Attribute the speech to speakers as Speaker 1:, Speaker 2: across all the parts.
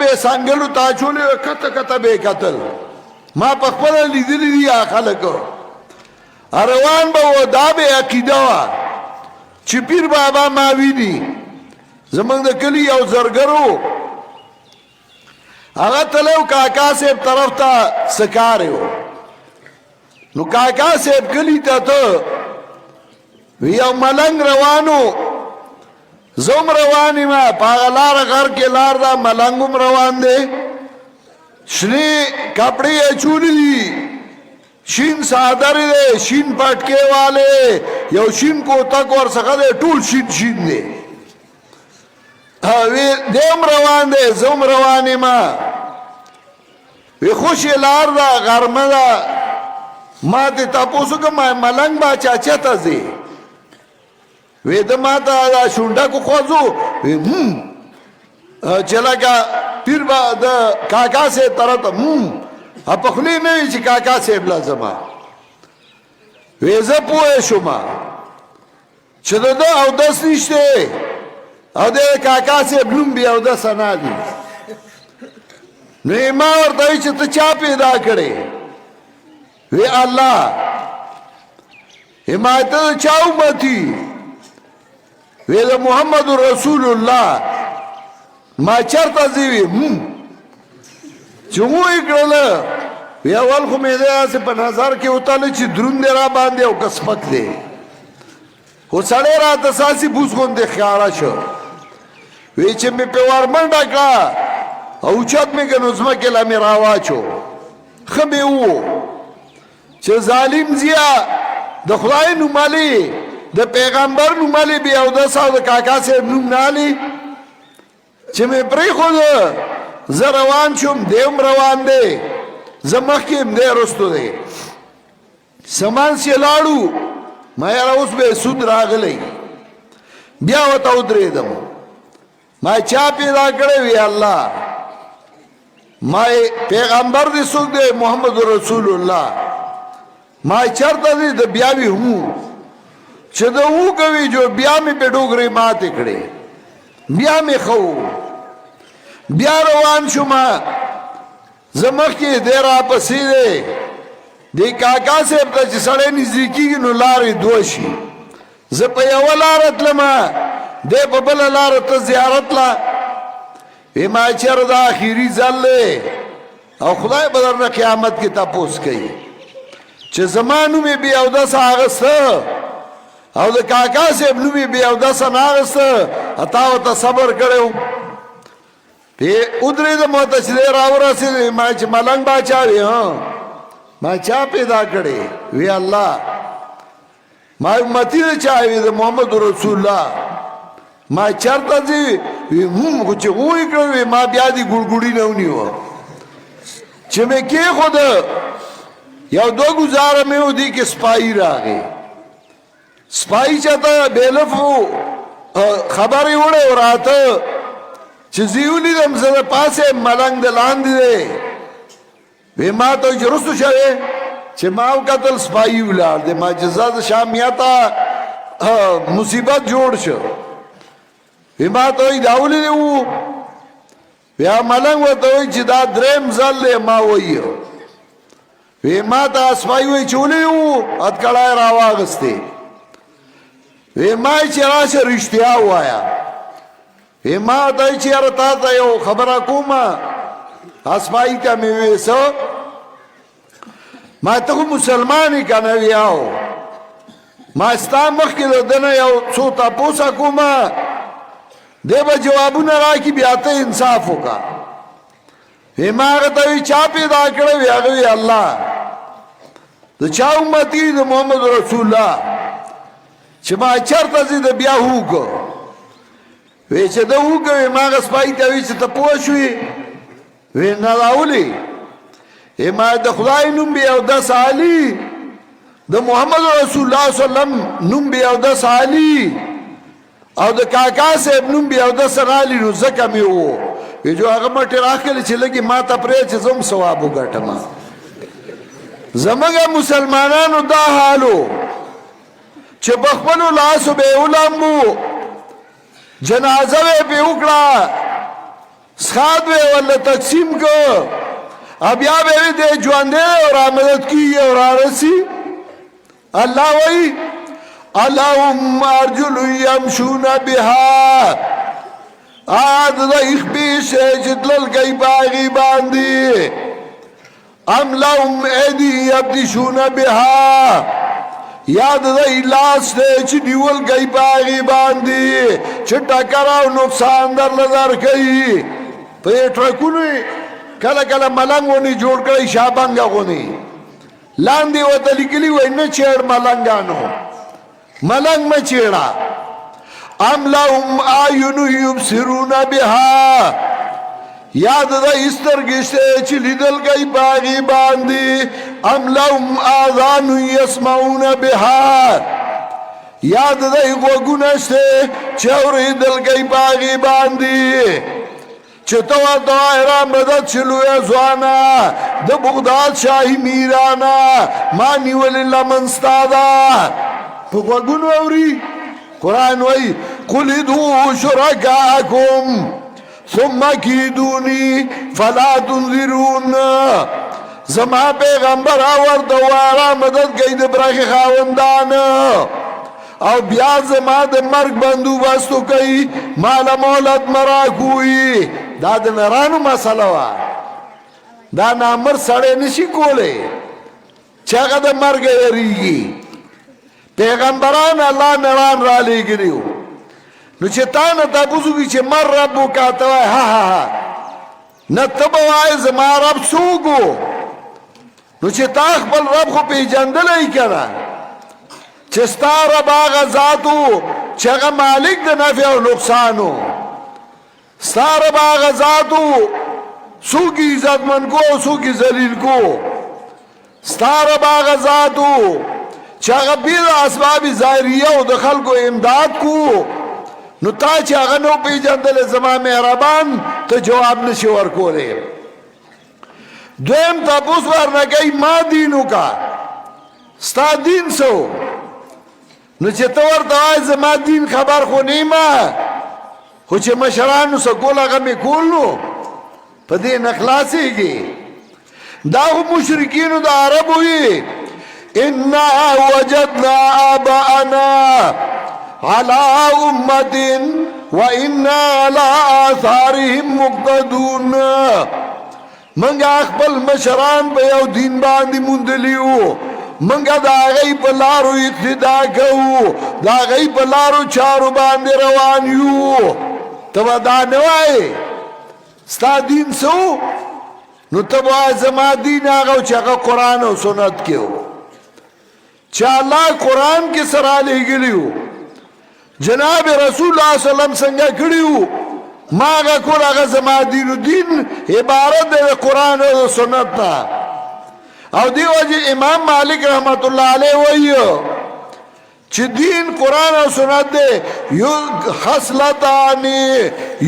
Speaker 1: به سنگلو تاچولی کتا کتا به کتل ما پخپل لیدلی دی خلکو روان به و دا به عقیده وا چې پیر بابا ما ویني زمونږ د کلي یو زرګرو هغه تلو کاکا صاحب طرف ته سکاریو نو کاکا صاحب کلی ته ته یو ملنګ روانو زوم روانی ما پاغه لار غر کې لار دا ملنګم روان دی شنی کپڑے اچولی دی شین صادر دی شین پټکے والے یو شین کو تک ور څخه دی ټول شین شین دی وی دیم روان دی زوم روانی ما وی خوشی لار دا غرمه دا ما تی تپوسو که ما ملنگ با چاچا تا زی وی دا ما تا دا شونڈا کو خوزو وی چلا که پیر با دا کاکا سے طرف تا پخلی نوی چی کاکا سے بلازما وی زا پوه شما چه دا او دست نیشته او دا کاکا سے بلوم بی او دست نالی نو ما ورته چې ته چا پیدا کړې وی الله حمایت چا امتی وی دا محمد رسول الله ما چرته زیوی چې مو اکړل وی اول خو مې ده په نظر کې وتاله چې دروند را باندې او کسبک دی خو سړی راته ساسي بوس غوندې ښکاره شو وی چې مې په ورمنډه کړه او چت میں کہ نظمہ کے لئے میرا واچو خمی او چه ظالم زیا دا خدای نمالی دا پیغمبر نمالی بی او دا ساو دا کاکا سے نم نالی چه میں پری خود ز روان شم دیم روان دے زمخ کیم دے رستو دے سامان سی لاڑو ما یارا اس بے سود راغلی بیا و تا ادری دم ما چا پیدا کرے وی اللہ ما پیغمبر دی سوک دے محمد رسول اللہ ما چرتا دی دا بیاوی ہوں چه دا ہوں کوي جو بیا میں پہ ڈوگری ماتے کڑے بیا میں خو بیا روان شما زمخ کی دیر آپسی دے دی کاکا سے ابتا چه سڑے نزدیکی گی نو لاری دوشی زپا یو لارت لما دے پا بلا لارت زیارت لا وی ما چر دا آخیری زل لے او خدای بدرنا قیامت کی تپوس کئی چه زمانو میں بی او دس آغستا او دا کاکا سے ابنو میں بی او دس آغستا اتاو تا صبر کرو پی ادری دا موتا چه دیر آورا سی ما چه ملنگ باچا وی ما چا پیدا کرے وی اللہ ما امتی دا چاہوی دا محمد رسول اللہ ما چرتا زی خوچه غوی کروی ما بیا دی گوڑگوڑی نونیو چه میں کی خود یو دو گزارا میں ہو دی کہ سپائی را گئی سپائی چاہتا بیلفو خبری اوڑے اور آتا چه زیولی دم زد پاسے ملنگ دلان دی دے وی ما تو جرستو شوے چه ماو قتل سپائی اولار دے ما جزاد شامیاتا مصیبت جوڑ شو وی ما توی داولی دیو وی ملنگ و توی چی دا درم زل دی ما ویو وی ما تا اسپائی وی چولی دیو ادکڑای راواغستی وی ما چی راش رشتیا ہوایا وی ما توی چی ارتا تا یو خبر کوما اسپائی تا میں ویسو ما تکو مسلمانی کنوی آو ما استا مخی دو دن یو سو تا پوسا کوما دے با جوابو نراکی بیاتا انصافو کا ما آگتاوی چا پیدا کروی آگوی اللہ دا چا امتی دا محمد رسول اللہ چه ما چرتا زی دا بیا ہو کو وی چه دا ہو کو ما آگا سپائی تاوی چه تا پوشوی وی نداولی ما دا خدای نم بیا دا سالی دا محمد رسول اللہ صلی اللہ علیہ وسلم نم بیا دا سالی او دا کاکا سے ابنم بی او دا سرالی نو زکا میں ہو یہ جو اگر مٹی راک کے لئے چلے گی ماتا پرے چھ زم ثوابو گٹا ما زمگا مسلمانانو دا حالو چھ بخبلو لاسو بے علمو جنازہ بے اکڑا سخاد به ولا تقسیم کو بیا به دې ژوندې او را مدد کیږي او را رسی الله وایي اللهم ارجل يمشون بها د اخبیش جدلل گئی باغی باندې ام لهم ایدی یبدشون بها یاد دی لاس دے چی نیول گئی باغی باندی چی ٹکر او نقصان در لدر کئی پیٹ رکونی کلا کلا ملنگونی جوڑ کرائی شابنگا گونی لاندی و دلیگلی و انو چیڑ ملنگانو ملنگ میں چیڑا ام لهم آیون یبصرون بها یاد دا استرگشتے چی لیدل گئی باغی باندی ام لهم آذان یسمعون بها یاد دا غوگونشتے چوری دل گئی باغی باندی چتو دائرہ مدد چلوے زوانا دا بغداد شاہی میرانا مانی ولی لمنستادا پا غوگون ووری قرآن وی قل ادعوا شرکاءکم ثم کیدونی فلا تنظرون زما پیغمبر آور دوارا مدد گئی دبرخ خاوندان او بیا زما د مرگ بندو بستو کئی مالا مولد مراکوئی دا د نرانو مسئلہ وا دا نامر سڑے نشی کولے چاگا د مرگ یریگی پیغمبران اللہ نران را لے گریو نو چه تانا تا بزو کی چه مر ربو کاتوائی ها ها ها نتبوائی زما رب سوگو نو چه تا اخبر رب خو پی جندل ای کنا چه ستا رب آغا ذاتو چه اغا مالک دا نفع و نقصانو ستا رب آغا ذاتو سو کی عزت من کو سو کی ذلیل کو ستا رب آغا ذاتو چه اغا بید اسباب ظاہریہ و دخل کو امداد کو نو تا چه اغا نو پی جندل زمان مہربان تو جواب نشی ورکو لے دویم تا پوس ورنگئی ما دینو کا ستا دین سو نو چه تور دوائی زمان دین خبر خو نیما خو چه مشرانو سا کول اغا میں کولنو پا دین اخلاسی گی دا خو مشرکینو دا عرب ہوئی اِنَّا وَجَدْنَا آبَاءَنَا عَلَىٰ أُمَّةٍ وَإِنَّا عَلَىٰ آثَارِهِمْ مُقْتَدُونَ منگا اخبل مشران پہ یو دین باندی مندلیو منگا دا غی پہ لارو اقتدا کهو دا غی پہ لارو چارو باندی روانیو تبا دا نوائی ستا دین سو نو تبا زما دین آگاو چاگا قرآن و سنت کیو چا اللہ قرآن کے سرا لے گلیو جناب رسول اللہ صلی اللہ علیہ وسلم سنگا کڑیو ماغا کول آگا زما دین و دین عبارت دے قرآن و سنتنا او دیو جی امام مالک رحمت اللہ علیہ ویو چی دین قرآن و سنت دے خصلتانی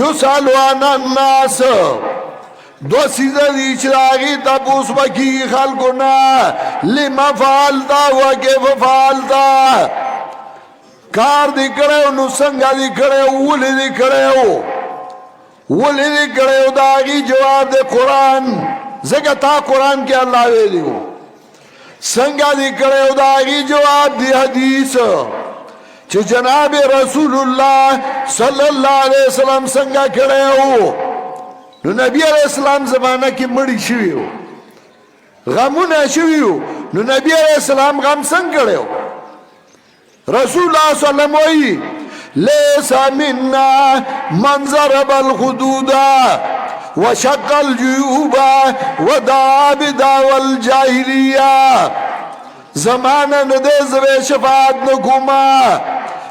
Speaker 1: یسالوان الناس دو سیزہ دی چراغی تپوس بکی خلقنا لما فعلتا وکیف فعلتا کار دی کرے ہو نسنگا دی کرے ہو ولی دی کرے ہو ولی دی کرے ہو داغی جواب دے قرآن زکر تا قرآن کے اللہ ویلی ہو سنگا دی کرے ہو داغی جواب دی حدیث چھ جناب رسول اللہ صلی اللہ علیہ وسلم سنگا کرے ہو نو نبی علیہ السلام زمانہ کی مڑی شویو غمون شویو نو نبی علیہ السلام غم سنگ کرے ہو رسول اللہ صلی اللہ علیہ وسلم لیسا مننا من ضرب الخدودا وشق الجیوبا ودعا بدعوى الجاہلیہ زمانہ ندے زوے شفاعت نکوما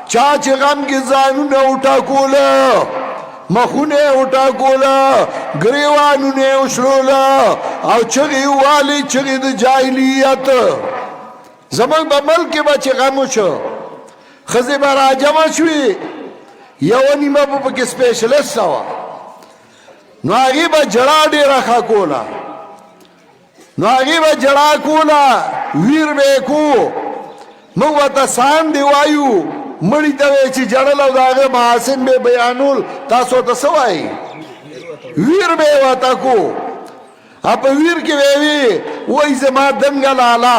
Speaker 1: چاچ غم کی زانو نے اٹھا کولا مخونے اٹھا کولا گریوانونے اشرولا او چگی والی چگی دا جاہلیت زمان با ملک بچے غمو شو خزی با راجمہ شوی یوانی ما پا پاک سپیشلسٹ سوا نو آگی با جڑا دی رکھا کولا نو آگی با جڑا کولا ویر بے کو مو تا سان دیوائیو مڑی تاوے چی جڑا لو داغے محاسن بے بیانول تاسو تا سوائی ویر به وته کو اپ ویر کې وی وای زما دنګ لالا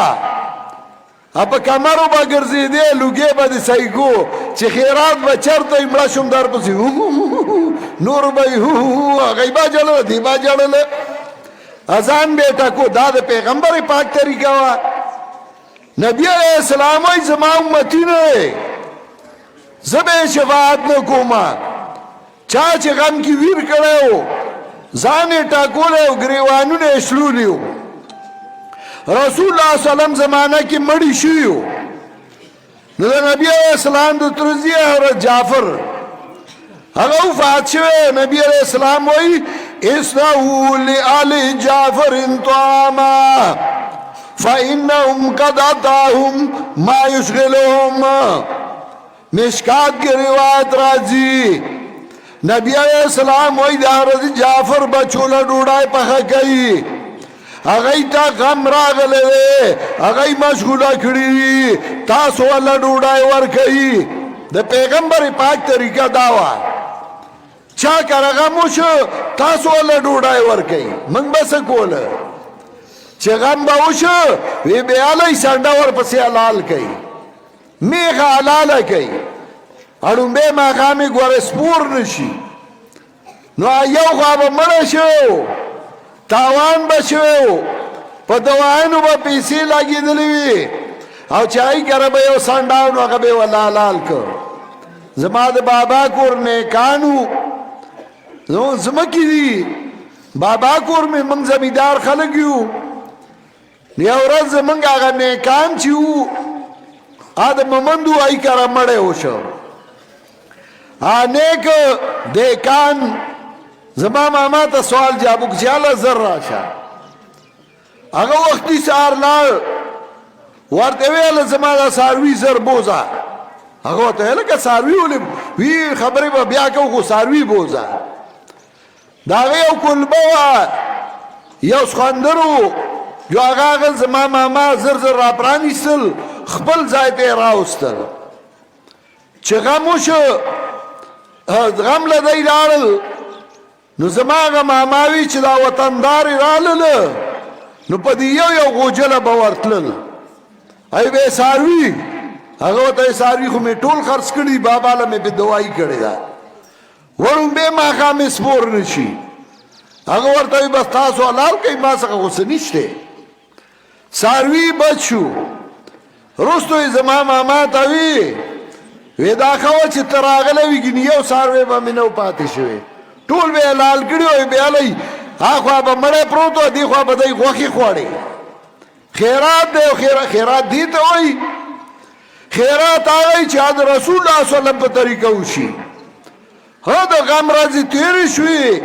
Speaker 1: اپ کمرو با ګرځېدې لوګې به دې صحیح کو چې خیرات به چرته مړه شم در پسې نور به غیبا جړل دیبا جړل اذان به ټکو دا د پیغمبر پاک طریقه وا نبی علیہ السلام ای زما امتی نه زبې شفاعت نه کوما چا چې غم کې ویر کړو ځان ټاکول او گریوانونه شلولیو رسول الله صلی الله علیه وسلم زمانہ کې مړی شو نو نبی علیہ السلام د ترزی حضرت جعفر هغه وفات شوی نبی علیہ السلام وای اسنعوا لآل جعفر طعاما فإنهم قد أتاهم ما يشغلهم مشکات کی روایت راځي نبی علیہ السلام وای د حضرت جعفر بچوله ډوډۍ پخه کوي هغه تا غم راغله هغه مشغوله کړی تاسو ول ډوډۍ ور کوي د پیغمبر پاک طریقه داوا چا کرغه موشو تاسو ول ډوډۍ ور کوي من بس کوله چې غم به وشو وی به علی سنډا ور پسې حلال کوي میغه حلال کوي اړم به ما غامي ګور سپور نشي نو یو غاب مړ شو تاوان بشو په دواینو به پیسې لګېدلې وي او چای کړه به یو سنډاو نو هغه به ولا حلال کو زما د بابا کور نه کانو نو زمکی دي بابا کور می من زمیدار خلک یو یو ورځ منګه هغه نه کان چیو ادم ممندو ای کړه مړ وشو انیک دیکان زما ماما ته سوال جواب وکړه زر راشه هغه وختي سار لاړ ورته ویل زما دا ساروي زر بوزا هغه ته لکه ساروي ولې وی خبره به بیا کو ساروي بوزا دا یو کلبه یو سخندرو جو هغه زما ماما زر زر را پرانیستل خپل ځای ته راوستل چې غموشو غم لدی لاړل نو زماغه ماماوی چې دا وطندار رالل نو په دی یو غوجله به ورتلل ای به ساروي هغه ته ساروي خو می ټول خرڅ کړي بابا له می په دوايي کړي دا ورم به ما خامې سپور نشي هغه ورته بس تاسو حلال کوي ما څنګه غوسه نشته ساروي بچو رستو زما ماما ته وی دا خو چې تراغله ویګنی یو ساروي به منو پاتې شوی ټول به لال کړي به علي هغه به مړ پروتو دی خو به دی غوخي خوړي خیرات دی خیرات دی ته وای خیرات هغه چې د رسول الله صلی الله علیه وسلم په طریقه وشي هدا غم راځي تیر شوی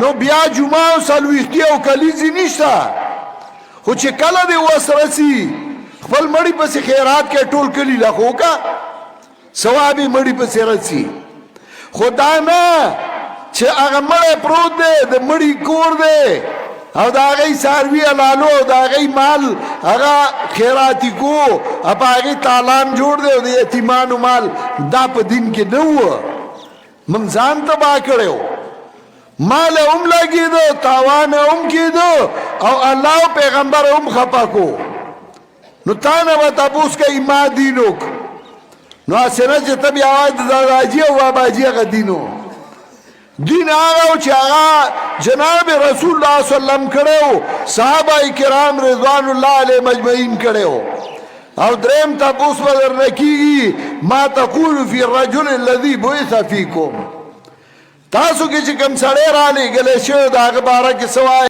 Speaker 1: نو بیا جمعه او سلوختی او کلیزی نشتا خو چې کله دی وسرسي خپل مړی پسې خیرات کې ټول کلی لخوا کا ثوابي مړی پسې رسي خدا نه چې هغه مړی پروت دی د مړی کور دی او دا هغې ساروي حلالو او د هغې مال هغه خیراتي کو او په هغې تالان جوړ دی او د یتیمانو مال دا په دین کې نه وه موږ ځان تباه کړی مال هم لګېده تاوان هم کېده او الله پیغمبر هم خفه کو نو تا نه به تپوس کوي ما دین وک نو اسنه چې ته بیا وایې د داداجي او باباجي هغه دین دین هغه چې هغه جناب رسول الله صلی الله علیه وسلم کړو صحابه کرام رضوان الله علیهم مجمعین کړو او دریم تپوس به درنه کېږي ما تقول فی الرجل الذي بعث فیکم تاسو کې چې کوم سړی را لېږلی شوی د هغه باره کې څه وایي